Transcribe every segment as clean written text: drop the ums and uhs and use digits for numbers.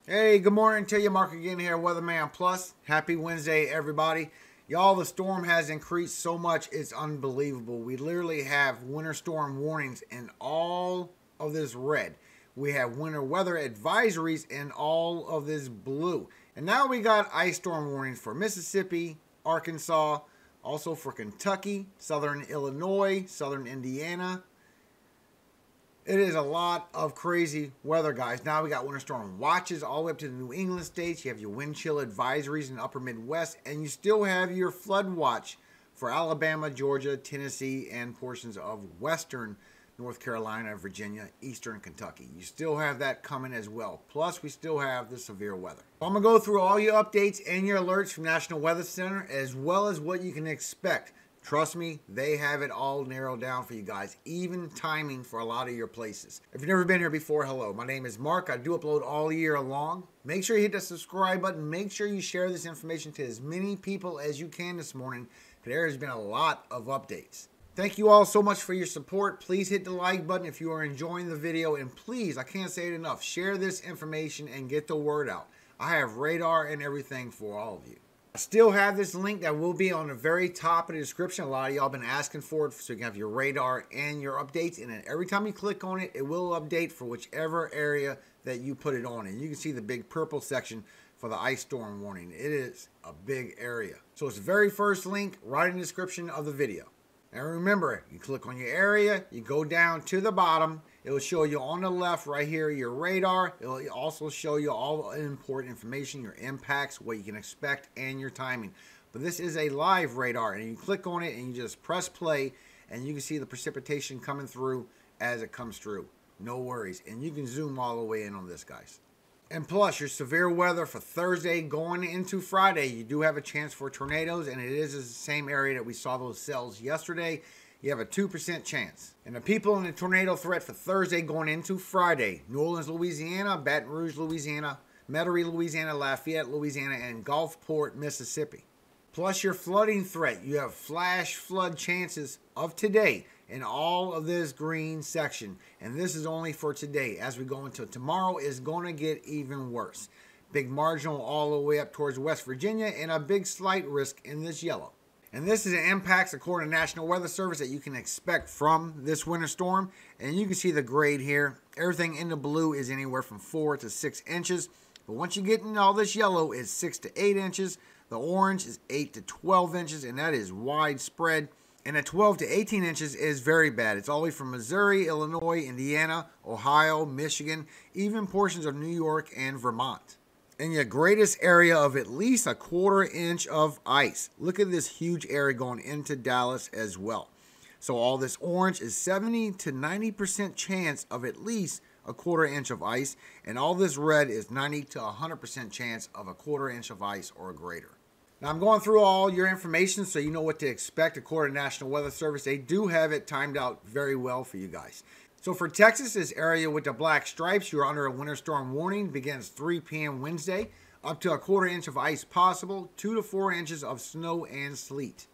Hey, good morning to you. Mark again here, Weatherman Plus. Happy Wednesday, everybody. Y'all, the storm has increased so much, it's unbelievable. We literally have winter storm warnings in all of this red. We have winter weather advisories in all of this blue. And now we got ice storm warnings for Mississippi, Arkansas, also for Kentucky, southern Illinois, southern Indiana. It is a lot of crazy weather, guys. Now we got winter storm watches all the way up to the New England states. You have your wind chill advisories in the upper Midwest, and you still have your flood watch for Alabama, Georgia, Tennessee, and portions of western North Carolina, Virginia, eastern Kentucky. You still have that coming as well. Plus, we still have the severe weather. I'm going to go through all your updates and your alerts from National Weather Center, as well as what you can expect. Trust me, they have it all narrowed down for you guys, even timing for a lot of your places. If you've never been here before, hello. My name is Mark. I do upload all year long. Make sure you hit the subscribe button. Make sure you share this information to as many people as you can this morning. There has been a lot of updates. Thank you all so much for your support. Please hit the like button if you are enjoying the video. And please, I can't say it enough, share this information and get the word out. I have radar and everything for all of you. I still have this link that will be on the very top of the description. A lot of y'all been asking for it so you can have your radar and your updates. And then every time you click on it, it will update for whichever area that you put it on. And you can see the big purple section for the ice storm warning. It is a big area. So it's the very first link right in the description of the video. And remember, you click on your area, you go down to the bottom, it will show you on the left right here your radar. It will also show you all the important information, your impacts, what you can expect, and your timing. But this is a live radar, and you click on it and you just press play, and you can see the precipitation coming through as it comes through. No worries. And you can zoom all the way in on this, guys. And plus, your severe weather for Thursday going into Friday, you do have a chance for tornadoes, and it is the same area that we saw those cells yesterday. You have a 2% chance. And the people in the tornado threat for Thursday going into Friday, New Orleans, Louisiana, Baton Rouge, Louisiana, Metairie, Louisiana, Lafayette, Louisiana, and Gulfport, Mississippi. Plus your flooding threat, you have flash flood chances of today in all of this green section. And this is only for today. As we go into tomorrow, is going to get even worse. Big marginal all the way up towards West Virginia, and a big slight risk in this yellow. And this is the impacts according to National Weather Service that you can expect from this winter storm. And you can see the grade here. Everything in the blue is anywhere from 4 to 6 inches. But once you get in all this yellow, it's 6 to 8 inches. The orange is 8 to 12 inches, and that is widespread. And at 12 to 18 inches is very bad. It's all the way from Missouri, Illinois, Indiana, Ohio, Michigan, even portions of New York and Vermont. And your greatest area of at least a 1/4 inch of ice. Look at this huge area going into Dallas as well. So all this orange is 70 to 90% chance of at least a 1/4 inch of ice. And all this red is 90 to 100% chance of a 1/4 inch of ice or greater. Now, I'm going through all your information so you know what to expect according to National Weather Service. They do have it timed out very well for you guys. So for Texas, this area with the black stripes, you're under a winter storm warning. Begins 3 p.m. Wednesday. Up to a 1/4 inch of ice possible. 2 to 4 inches of snow and sleet.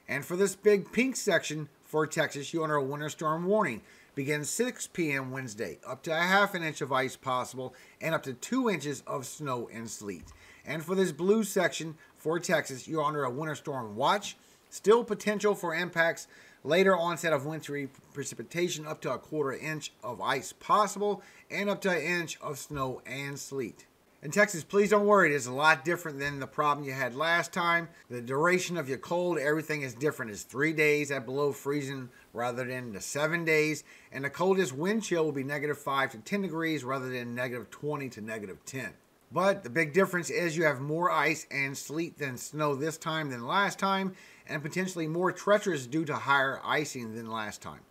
And for this big pink section for Texas, you're under a winter storm warning. Begins 6 p.m. Wednesday. Up to a 1/2 inch of ice possible. And up to 2 inches of snow and sleet. And for this blue section for Texas, you're under a winter storm watch. Still potential for impacts. Later onset of wintry precipitation, up to a 1/4 inch of ice possible, and up to an inch of snow and sleet. In Texas, please don't worry. It's a lot different than the problem you had last time. The duration of your cold, everything is different. It's 3 days at below freezing rather than the 7 days. And the coldest wind chill will be -5 to 10 degrees rather than -20 to -10. But the big difference is you have more ice and sleet than snow this time than last time, and potentially more treacherous due to higher icing than last time.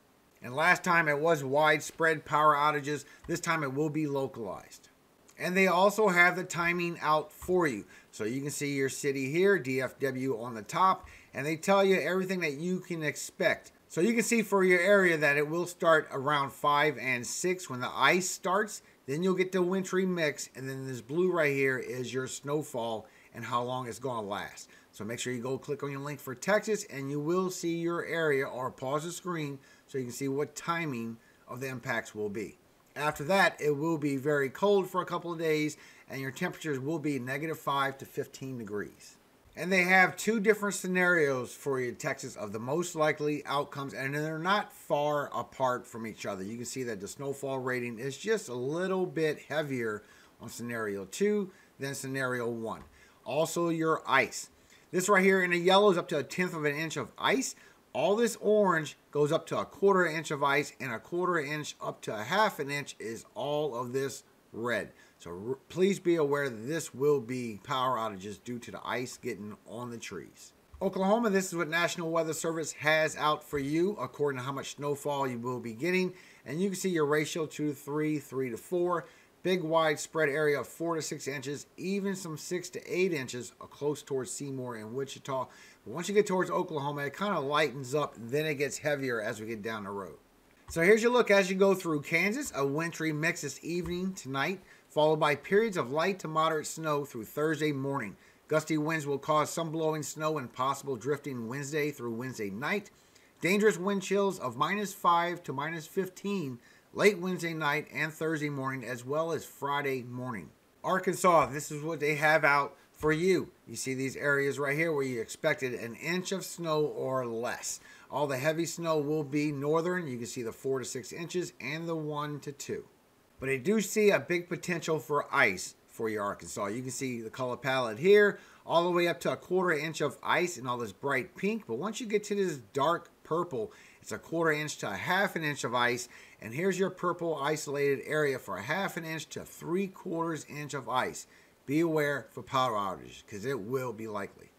And last time it was widespread power outages. This time it will be localized. And they also have the timing out for you. So you can see your city here, DFW on the top, and they tell you everything that you can expect. So you can see for your area that it will start around 5 and 6 when the ice starts. Then you'll get the wintry mix, and then this blue right here is your snowfall and how long it's going to last. So make sure you go click on your link for Texas, and you will see your area, or pause the screen so you can see what timing of the impacts will be. After that, it will be very cold for a couple of days, and your temperatures will be -5 to 15 degrees. And they have two different scenarios for you, Texas, of the most likely outcomes, and they're not far apart from each other. You can see that the snowfall rating is just a little bit heavier on scenario 2 than scenario 1. Also, your ice. This right here in the yellow is up to 1/10 of an inch of ice. All this orange goes up to 1/4 inch of ice, and 1/4 inch up to 1/2 an inch is all of this red. So please be aware that this will be power outages due to the ice getting on the trees. Oklahoma, this is what National Weather Service has out for you according to how much snowfall you will be getting. And you can see your ratio 2 to 3, 3 to 4. Big widespread area of 4 to 6 inches, even some 6 to 8 inches close towards Seymour and Wichita. But once you get towards Oklahoma, it kind of lightens up, then it gets heavier as we get down the road. So here's your look as you go through Kansas. A wintry mix this evening, tonight, followed by periods of light to moderate snow through Thursday morning. Gusty winds will cause some blowing snow and possible drifting Wednesday through Wednesday night. Dangerous wind chills of -5 to -15 late Wednesday night and Thursday morning, as well as Friday morning. Arkansas, this is what they have out for you. You see these areas right here where you expected 1 inch of snow or less. All the heavy snow will be northern. You can see the 4 to 6 inches and the 1 to 2. But I do see a big potential for ice for your Arkansas. You can see the color palette here, all the way up to 1/4 inch of ice and all this bright pink. But once you get to this dark purple, it's 1/4 inch to 1/2 an inch of ice. And here's your purple isolated area for 1/2 an inch to 3/4 inch of ice. Be aware for power outages because it will be likely.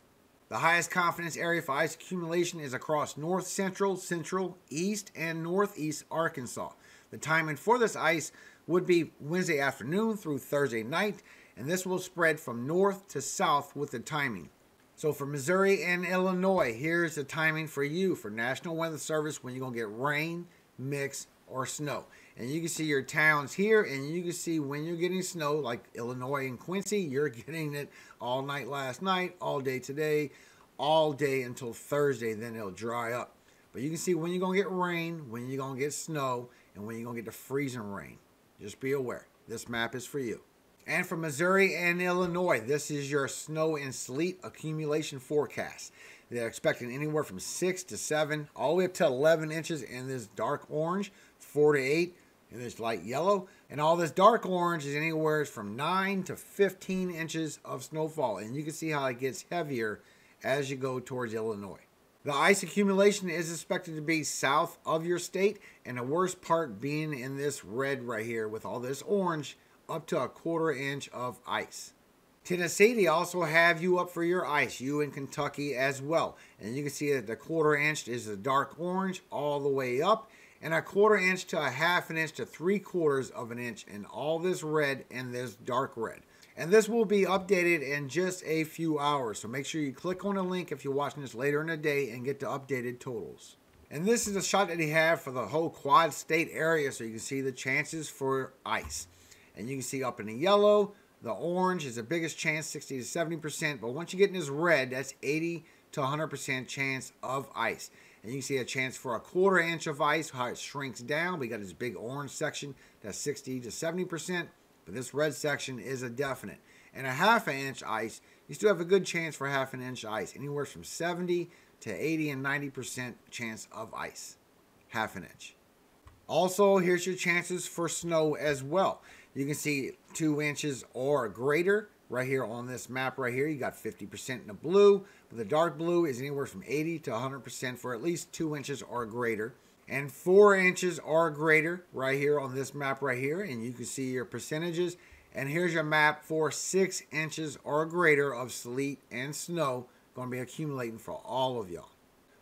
The highest confidence area for ice accumulation is across north central, central, east, and northeast Arkansas. The timing for this ice would be Wednesday afternoon through Thursday night, and this will spread from north to south with the timing. So for Missouri and Illinois, here's the timing for you for National Weather Service when you're going to get rain, mix, or snow. And you can see your towns here, and you can see when you're getting snow, like Illinois and Quincy, you're getting it all night last night, all day today, all day until Thursday, then it'll dry up. But you can see when you're going to get rain, when you're going to get snow, and when you're going to get the freezing rain. Just be aware. This map is for you. And for Missouri and Illinois, this is your snow and sleet accumulation forecast. They're expecting anywhere from 6 to 7, all the way up to 11 inches in this dark orange, 4 to 8 in this light yellow. And all this dark orange is anywhere from 9 to 15 inches of snowfall. And you can see how it gets heavier as you go towards Illinois. The ice accumulation is expected to be south of your state, and the worst part being in this red right here with all this orange, up to 1/4 inch of ice. Tennessee, they also have you up for your ice, you in Kentucky as well. And you can see that the 1/4 inch is the dark orange all the way up, and 1/4 inch to 1/2 an inch to 3/4 of an inch in all this red and this dark red. And this will be updated in just a few hours. So make sure you click on the link if you're watching this later in the day and get the updated totals. And this is a shot that they have for the whole quad state area, so you can see the chances for ice. And you can see up in the yellow, the orange is the biggest chance, 60 to 70%. But once you get in this red, that's 80 to 100% chance of ice. And you can see a chance for 1/4 inch of ice, how it shrinks down. We got this big orange section, that's 60 to 70%. But this red section is a definite. And 1/2 inch ice, you still have a good chance for 1/2 inch ice. Anywhere from 70 to 80 and 90% chance of ice. 1/2 inch. Also, here's your chances for snow as well. You can see 2 inches or greater right here on this map right here. You got 50% in the blue, but the dark blue is anywhere from 80 to 100% for at least 2 inches or greater. And 4 inches or greater right here on this map right here. And you can see your percentages. And here's your map for 6 inches or greater of sleet and snow going to be accumulating for all of y'all.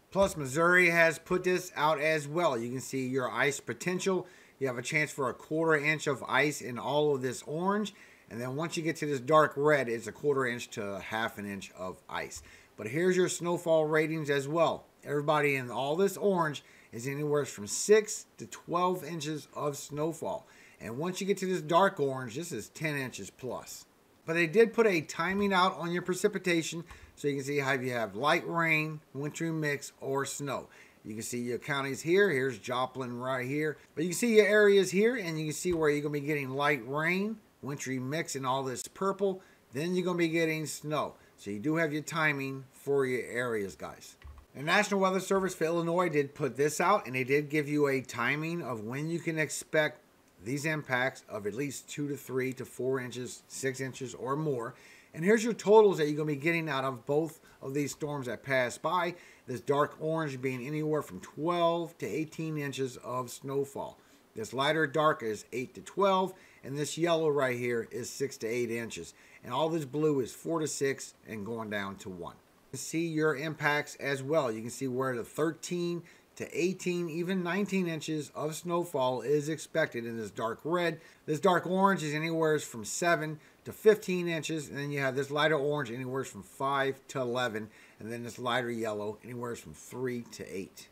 Plus, Missouri has put this out as well. You can see your ice potential. You have a chance for 1/4 inch of ice in all of this orange. And then once you get to this dark red, it's 1/4 inch to 1/2 an inch of ice. But here's your snowfall ratings as well. Everybody in all this orange is anywhere from 6 to 12 inches of snowfall. And once you get to this dark orange, this is 10 inches plus. But they did put a timing out on your precipitation, so you can see how you have light rain, wintry mix, or snow. You can see your counties here. Here's Joplin right here. But you can see your areas here, and you can see where you're going to be getting light rain, wintry mix and all this purple, then you're going to be getting snow. So you do have your timing for your areas, guys. The National Weather Service for Illinois did put this out, and they did give you a timing of when you can expect these impacts of at least 2 to 3 to 4 inches, 6 inches or more. And here's your totals that you're going to be getting out of both of these storms that pass by. This dark orange being anywhere from 12 to 18 inches of snowfall. This lighter dark is 8 to 12, and this yellow right here is 6 to 8 inches. And all this blue is 4 to 6 and going down to 1. See your impacts as well. You can see where the 13 to 18, even 19 inches of snowfall is expected in this dark red. This dark orange is anywhere from 7 to 15 inches, and then you have this lighter orange anywhere from 5 to 11, and then this lighter yellow anywhere from 3 to 8.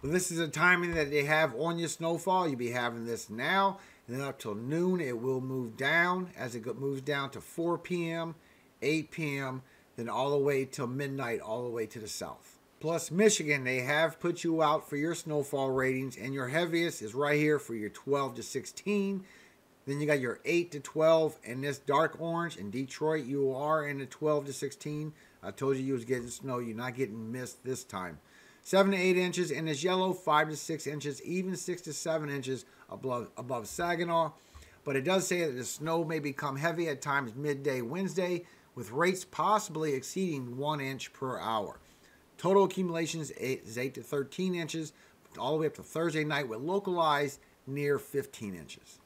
Well, this is a timing that they have on your snowfall. You'll be having this now, and then up till noon it will move down. As it moves down to 4 p.m., 8 p.m., then all the way till midnight, all the way to the south. Plus Michigan, they have put you out for your snowfall ratings, and your heaviest is right here for your 12 to 16. Then you got your 8 to 12 and this dark orange. In Detroit, you are in the 12 to 16. I told you was getting snow. You're not getting mist this time. 7 to 8 inches in this yellow, 5 to 6 inches, even 6 to 7 inches above Saginaw. But it does say that the snow may become heavy at times midday Wednesday, with rates possibly exceeding 1 inch per hour. Total accumulations is 8 to 13 inches, all the way up to Thursday night with localized near 15 inches.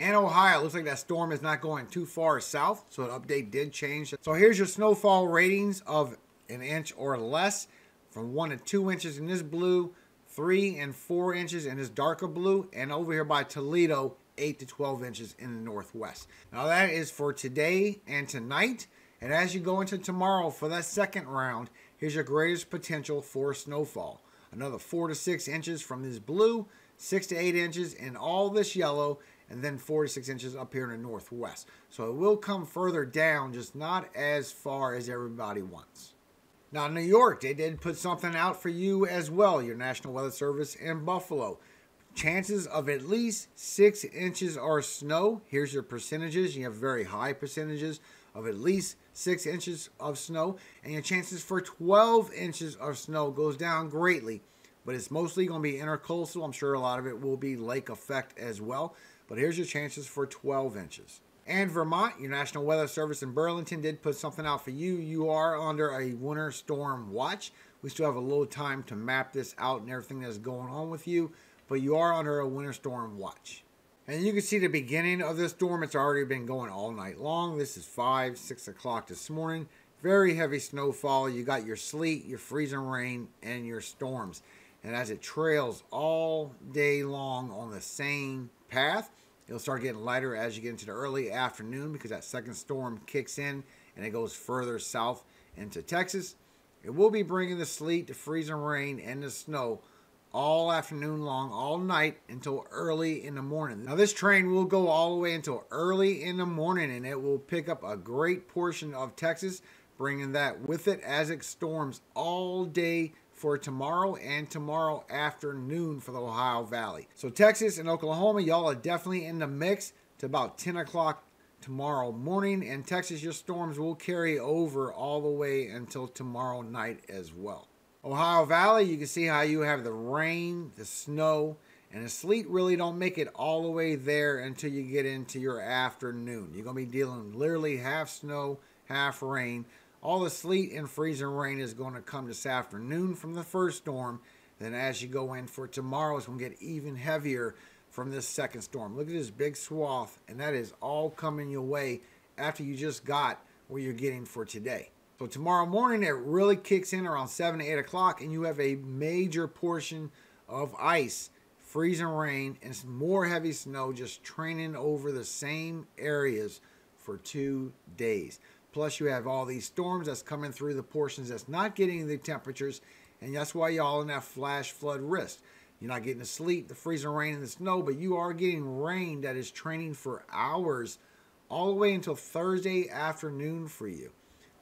And Ohio, looks like that storm is not going too far south, so an update did change. So here's your snowfall ratings of 1 inch or less, from 1 to 2 inches in this blue, 3 and 4 inches in this darker blue, and over here by Toledo, 8 to 12 inches in the northwest. Now that is for today and tonight. And as you go into tomorrow for that second round, here's your greatest potential for snowfall. Another 4 to 6 inches from this blue, 6 to 8 inches in all this yellow, and then 4 to 6 inches up here in the northwest. So it will come further down, just not as far as everybody wants. Now, New York, they did put something out for you as well, your National Weather Service in Buffalo. Chances of at least 6 inches of snow. Here's your percentages. You have very high percentages of at least 6 inches of snow, and your chances for 12 inches of snow goes down greatly, but it's mostly going to be intercoastal. I'm sure a lot of it will be lake effect as well, but here's your chances for 12 inches. And Vermont, your National Weather Service in Burlington did put something out for you. You are under a winter storm watch. We still have a little time to map this out and everything that's going on with you, but you are under a winter storm watch. And you can see the beginning of this storm. It's already been going all night long. This is 5, 6 o'clock this morning. Very heavy snowfall. You got your sleet, your freezing rain, and your storms. And as it trails all day long on the same path, it'll start getting lighter as you get into the early afternoon, because that second storm kicks in and it goes further south into Texas. It will be bringing the sleet, the freezing rain, and the snow all afternoon long, all night until early in the morning. Now this train will go all the way until early in the morning, and it will pick up a great portion of Texas, bringing that with it as it storms all day for tomorrow and tomorrow afternoon for the Ohio Valley. So Texas and Oklahoma, y'all are definitely in the mix to about 10 o'clock tomorrow morning. And Texas, your storms will carry over all the way until tomorrow night as well. Ohio Valley, you can see how you have the rain, the snow, and the sleet really don't make it all the way there until you get into your afternoon. You're going to be dealing literally half snow, half rain. All the sleet and freezing rain is going to come this afternoon from the first storm. Then as you go in for tomorrow, it's going to get even heavier from this second storm. Look at this big swath, and that is all coming your way after you just got what you're getting for today. So tomorrow morning, it really kicks in around 7 to 8 o'clock, and you have a major portion of ice, freezing rain, and some more heavy snow just training over the same areas for 2 days. Plus, you have all these storms that's coming through the portions that's not getting the temperatures, and that's why y'all in that flash flood risk. You're not getting the sleet, the freezing rain, and the snow, but you are getting rain that is training for hours all the way until Thursday afternoon for you.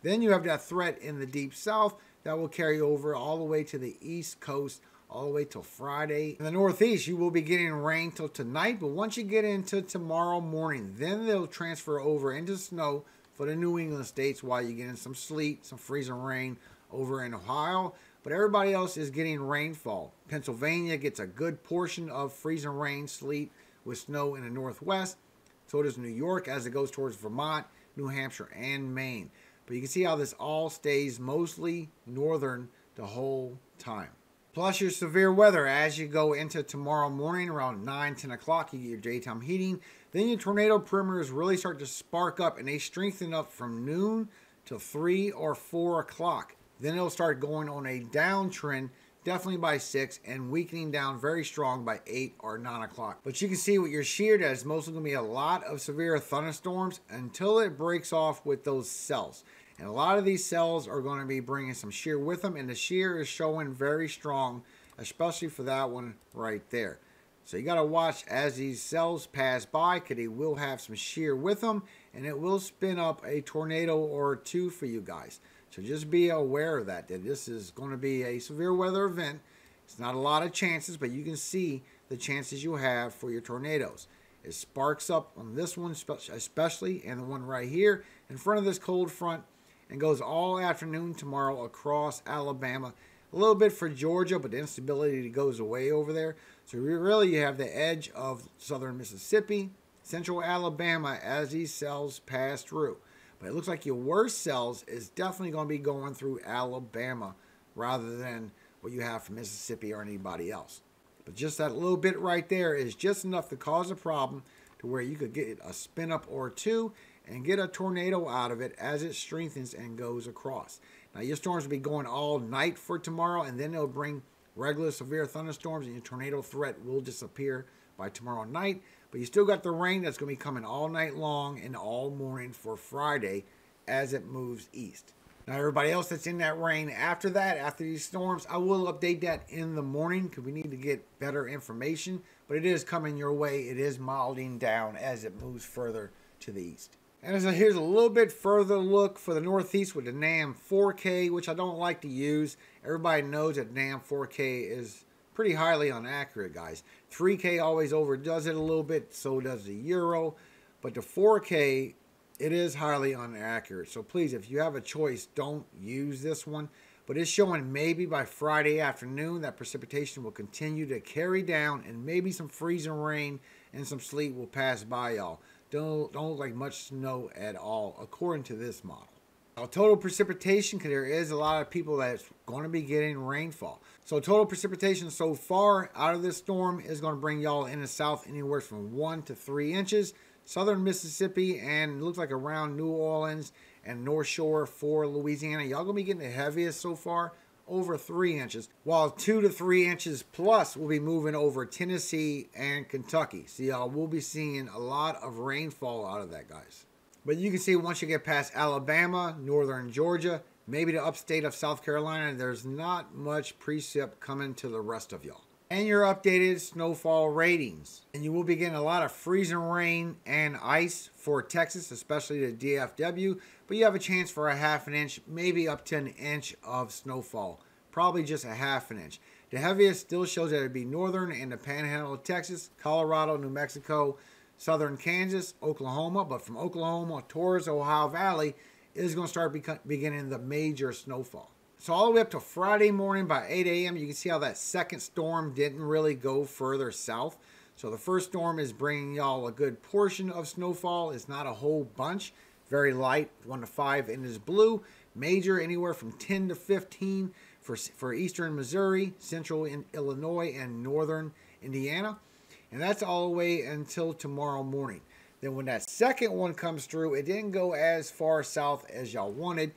Then you have that threat in the deep south that will carry over all the way to the east coast all the way till Friday. In the Northeast, you will be getting rain till tonight, but once you get into tomorrow morning, then they'll transfer over into snow for the New England states while you're getting some sleet, some freezing rain over in Ohio. But everybody else is getting rainfall. Pennsylvania gets a good portion of freezing rain, sleet with snow in the Northwest. So does New York as it goes towards Vermont, New Hampshire, and Maine. But you can see how this all stays mostly northern the whole time. Plus your severe weather as you go into tomorrow morning around 9, 10 o'clock, you get your daytime heating. Then your tornado perimeters really start to spark up and they strengthen up from noon to 3 or 4 o'clock. Then it'll start going on a downtrend definitely by 6 and weakening down very strong by 8 or 9 o'clock. But you can see what you're sheared at is mostly going to be a lot of severe thunderstorms until it breaks off with those cells. And a lot of these cells are going to be bringing some shear with them. And the shear is showing very strong, especially for that one right there. So you got to watch as these cells pass by because they will have some shear with them. And it will spin up a tornado or two for you guys. So just be aware of that this is going to be a severe weather event. It's not a lot of chances, but you can see the chances you have for your tornadoes. It sparks up on this one especially, and the one right here in front of this cold front, and goes all afternoon tomorrow across Alabama. A little bit for Georgia, but the instability goes away over there. So really you have the edge of southern Mississippi, central Alabama as these cells pass through. But it looks like your worst cells is definitely going to be going through Alabama rather than what you have from Mississippi or anybody else. But just that little bit right there is just enough to cause a problem to where you could get a spin up or two and get a tornado out of it as it strengthens and goes across. Now your storms will be going all night for tomorrow, and then they'll bring regular severe thunderstorms and your tornado threat will disappear by tomorrow night. But you still got the rain that's going to be coming all night long and all morning for Friday as it moves east. Now everybody else that's in that rain after that, after these storms, I will update that in the morning because we need to get better information. But it is coming your way. It is milding down as it moves further to the east. And here's a little bit further look for the Northeast with the NAM 4K, which I don't like to use. Everybody knows that NAM 4K is pretty highly inaccurate, guys. 3K always overdoes it a little bit, so does the Euro. But the 4K, it is highly inaccurate. So please, if you have a choice, don't use this one. But it's showing maybe by Friday afternoon that precipitation will continue to carry down and maybe some freezing rain and some sleet will pass by y'all. Don't look like much snow at all, according to this model. Now, total precipitation, because there is a lot of people that's going to be getting rainfall. So total precipitation so far out of this storm is going to bring y'all in the south anywhere from 1 to 3 inches. Southern Mississippi and it looks like around New Orleans and North Shore for Louisiana. Y'all going to be getting the heaviest so far, over 3 inches, while 2 to 3 inches plus will be moving over Tennessee and Kentucky. So y'all will be seeing a lot of rainfall out of that, guys. But you can see once you get past Alabama, northern Georgia, maybe the upstate of South Carolina, there's not much precip coming to the rest of y'all. And your updated snowfall ratings. And you will be getting a lot of freezing rain and ice for Texas, especially the DFW. But you have a chance for a ½ an inch, maybe up to an inch of snowfall. Probably just a ½ an inch. The heaviest still shows that it would be northern and the panhandle of Texas, Colorado, New Mexico, southern Kansas, Oklahoma. But from Oklahoma towards Ohio Valley is going to start beginning the major snowfall. So all the way up to Friday morning by 8 a.m., you can see how that second storm didn't really go further south. So the first storm is bringing y'all a good portion of snowfall. It's not a whole bunch. Very light, 1 to 5 inches blue. Major, anywhere from 10 to 15 for eastern Missouri, central Illinois, and northern Indiana. And that's all the way until tomorrow morning. Then when that second one comes through, it didn't go as far south as y'all wanted.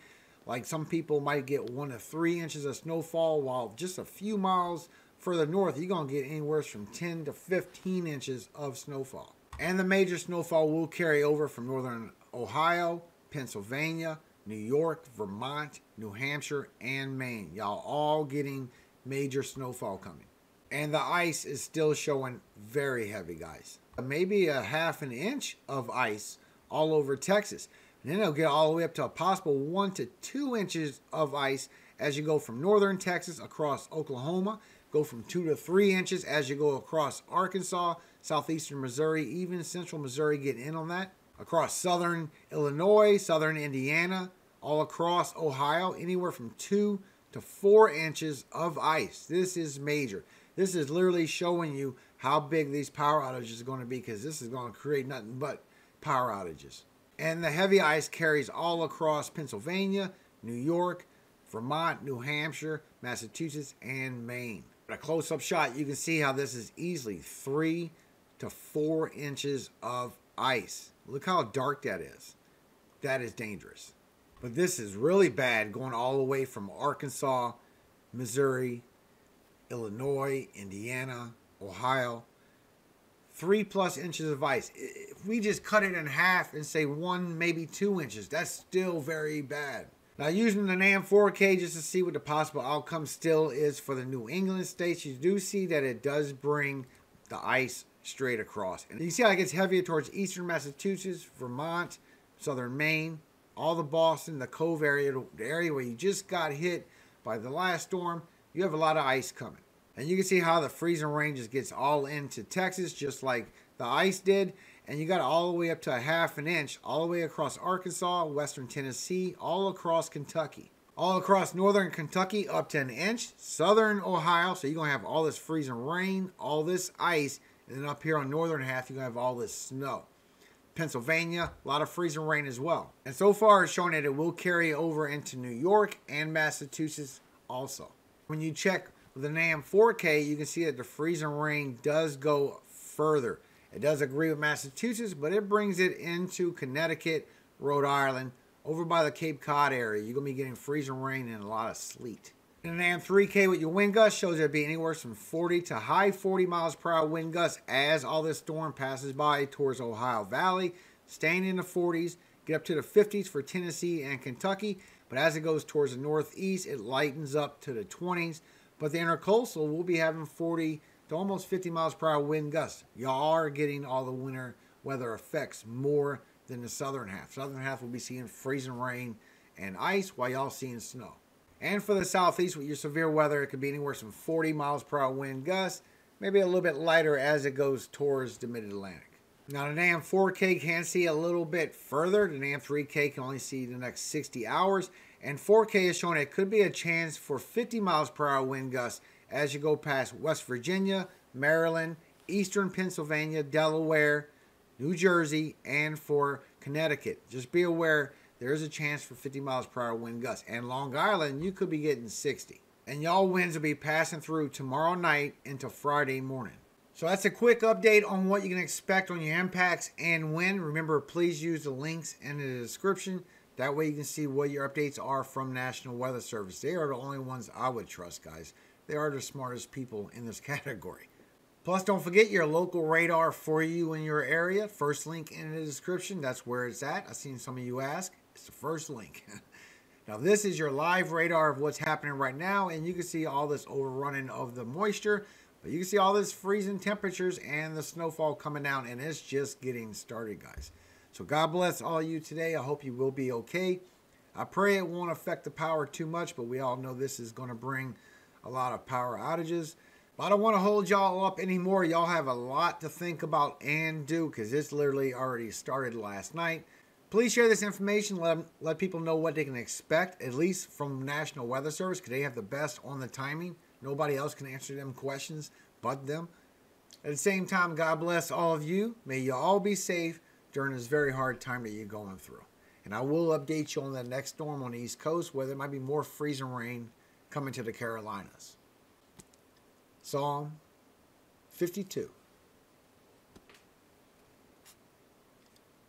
Like some people might get 1 to 3 inches of snowfall, while just a few miles further north, you're going to get anywhere from 10 to 15 inches of snowfall. And the major snowfall will carry over from northern Ohio, Pennsylvania, New York, Vermont, New Hampshire, and Maine. Y'all all getting major snowfall coming. And the ice is still showing very heavy, guys. Maybe a ½ an inch of ice all over Texas. And then it'll get all the way up to a possible 1 to 2 inches of ice as you go from northern Texas across Oklahoma, go from 2 to 3 inches as you go across Arkansas, southeastern Missouri, even central Missouri get in on that. Across southern Illinois, southern Indiana, all across Ohio, anywhere from 2 to 4 inches of ice. This is major. This is literally showing you how big these power outages are going to be, because this is going to create nothing but power outages. And the heavy ice carries all across Pennsylvania, New York, Vermont, New Hampshire, Massachusetts, and Maine. At a close-up shot, you can see how this is easily 3 to 4 inches of ice. Look how dark that is. That is dangerous. But this is really bad, going all the way from Arkansas, Missouri, Illinois, Indiana, Ohio. 3+ inches of ice. If we just cut it in half and say 1, maybe 2 inches, that's still very bad. Now, using the NAM 4K just to see what the possible outcome still is for the New England states, you do see that it does bring the ice straight across. And you see how it gets heavier towards eastern Massachusetts, Vermont, southern Maine, all the Boston, the Cove area, the area where you just got hit by the last storm. You have a lot of ice coming. And you can see how the freezing rain just gets all into Texas, just like the ice did. And you got all the way up to 1/2 inch, all the way across Arkansas, western Tennessee, all across Kentucky. All across northern Kentucky, up to 1 inch. Southern Ohio, so you're going to have all this freezing rain, all this ice. And then up here on northern half, you're going to have all this snow. Pennsylvania, a lot of freezing rain as well. And so far, it's showing that it will carry over into New York and Massachusetts also. When you check with the NAM 4K, you can see that the freezing rain does go further. It does agree with Massachusetts, but it brings it into Connecticut, Rhode Island, over by the Cape Cod area. You're going to be getting freezing rain and a lot of sleet. And the NAM 3K with your wind gusts shows it'll be anywhere from 40 to high 40 miles per hour wind gusts as all this storm passes by towards Ohio Valley, staying in the 40s, get up to the 50s for Tennessee and Kentucky. But as it goes towards the northeast, it lightens up to the 20s. But the intercoastal will be having 40 to almost 50 miles per hour wind gusts. Y'all are getting all the winter weather effects more than the southern half. Southern half will be seeing freezing rain and ice while y'all seeing snow. And for the southeast with your severe weather, it could be anywhere from 40 miles per hour wind gusts, maybe a little bit lighter as it goes towards the mid-Atlantic. Now the NAM 4K can see a little bit further. The NAM 3K can only see the next 60 hours. And 4K is showing it could be a chance for 50 miles per hour wind gusts as you go past West Virginia, Maryland, eastern Pennsylvania, Delaware, New Jersey, and for Connecticut. Just be aware there is a chance for 50 miles per hour wind gusts. And Long Island, you could be getting 60. And y'all winds will be passing through tomorrow night into Friday morning. So that's a quick update on what you can expect on your impacts and when. Remember, please use the links in the description. That way you can see what your updates are from National Weather Service. They are the only ones I would trust, guys. They are the smartest people in this category. Plus, don't forget your local radar for you in your area. First link in the description. That's where it's at. I've seen some of you ask. It's the first link. Now, this is your live radar of what's happening right now. And you can see all this overrunning of the moisture. But you can see all this freezing temperatures and the snowfall coming down. And it's just getting started, guys. So God bless all of you today. I hope you will be okay. I pray it won't affect the power too much. But we all know this is going to bring a lot of power outages. But I don't want to hold y'all up anymore. Y'all have a lot to think about and do, because this literally already started last night. Please share this information. Let people know what they can expect, at least from National Weather Service, because they have the best on the timing. Nobody else can answer them questions but them. At the same time, God bless all of you. May you all be safe during this very hard time that you're going through. And I will update you on the next storm on the East Coast, where there might be more freezing rain coming to the Carolinas. Psalm 52.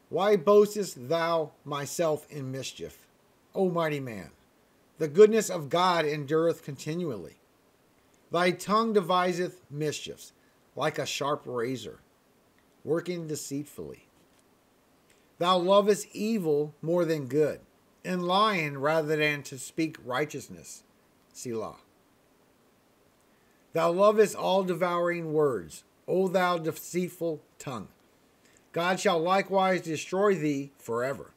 Why boastest thou myself in mischief, O mighty man? The goodness of God endureth continually. Thy tongue deviseth mischiefs, like a sharp razor, working deceitfully. Thou lovest evil more than good, and lying rather than to speak righteousness. Selah. Thou lovest all devouring words, O thou deceitful tongue. God shall likewise destroy thee forever.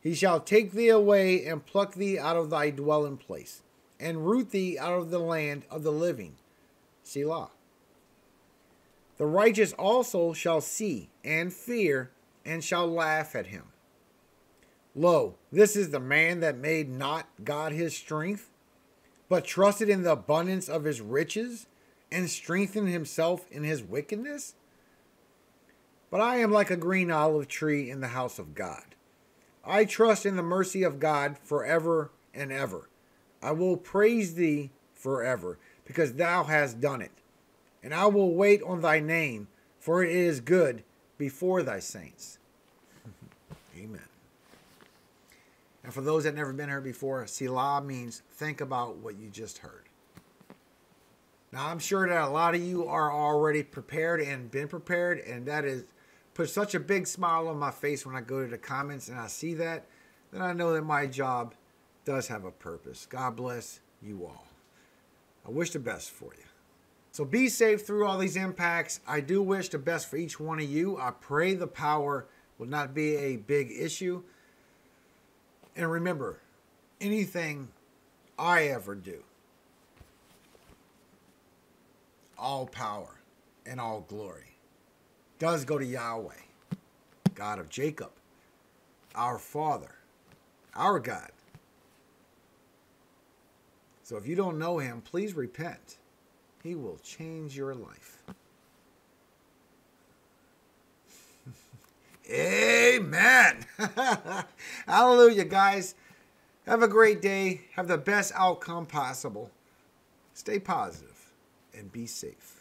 He shall take thee away and pluck thee out of thy dwelling place, and root thee out of the land of the living. Selah. The righteous also shall see and fear and shall laugh at him. Lo, this is the man that made not God his strength, but trusted in the abundance of his riches and strengthened himself in his wickedness. But I am like a green olive tree in the house of God. I trust in the mercy of God forever and ever. I will praise thee forever, because thou hast done it. And I will wait on thy name, for it is good before thy saints. Amen. And for those that never been here before, Selah means think about what you just heard. Now, I'm sure that a lot of you are already prepared and been prepared, and that is put such a big smile on my face when I go to the comments and I see that, then I know that my job does have a purpose. God bless you all. I wish the best for you. So be safe through all these impacts. I do wish the best for each one of you. I pray the power will not be a big issue. And remember, anything I ever do, all power and all glory does go to Yahweh, God of Jacob, our Father, our God. So if you don't know him, please repent. He will change your life. Amen. Hallelujah, guys. Have a great day. Have the best outcome possible. Stay positive and be safe.